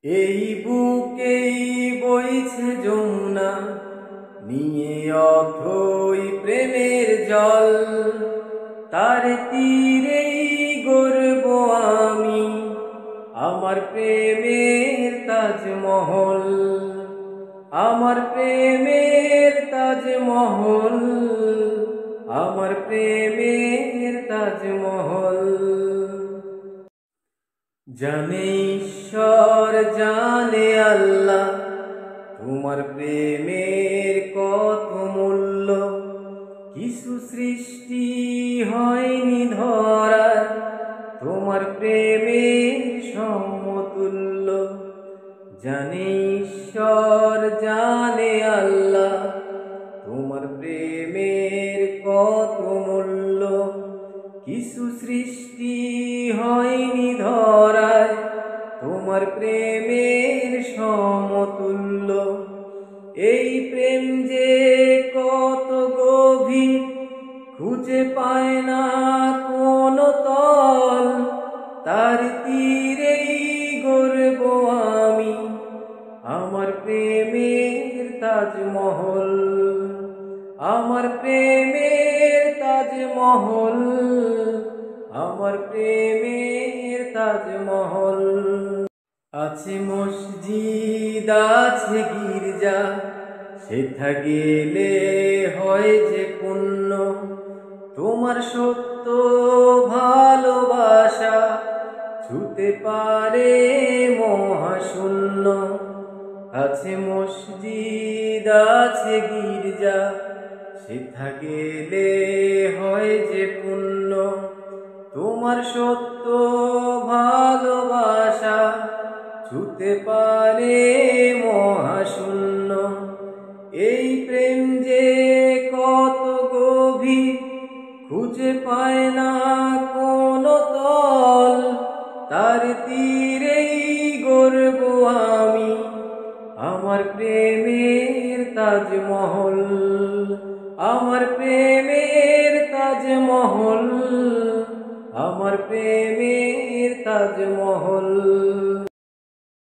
এই বুকেই বইছে যমুনা, নিয়ে অথই প্রেমের জল। তার তীরেই গড়ব আমি আমার প্রেমের তাজমহল, আমার প্রেমের তাজমহল, আমার প্রেমের তাজমহল। জানে ঈশ্বর জানে আল্লাহ, তোমার প্রেমের কত মূল্য। কিছু সৃষ্টি হয়নি ধরার তোমার প্রেমের সমতুল্য। জানে ঈশ্বর জানে আল্লাহ, তোমার প্রেমের কত মূল্য। কিছু সৃষ্টি হয়নি ধরায় তোমার প্রেমের সমতুল্য। এই প্রেম যে কত গভীর, খুঁজে পায় না কোনো তল। তার তীরেই গড়ব আমি আমার প্রেমের তাজমহল, আমার প্রেমের তাজমহল, আমার প্রেমের তাজমহল। আছে মসজিদ আছে গির্জা, সেথা গেলে হয় যে পুণ্য। তোমার সত্য ভালোবাসা ছুতে পারে মহাশূন্য। আছে মসজিদ আছে গির্জা, সেথা গেলে হয় যে পুণ্য। তোমার সত্য ভালোবাসা ছুতে পারে মহাশূন্য। এই প্রেম যে কত গভীর, খুঁজে পায় না কোনো তল। তার তীরেই গড়ব আমি আমার প্রেমের তাজমহল, আমার প্রেমের তাজমহল, আমার প্রেমের তাজমহল।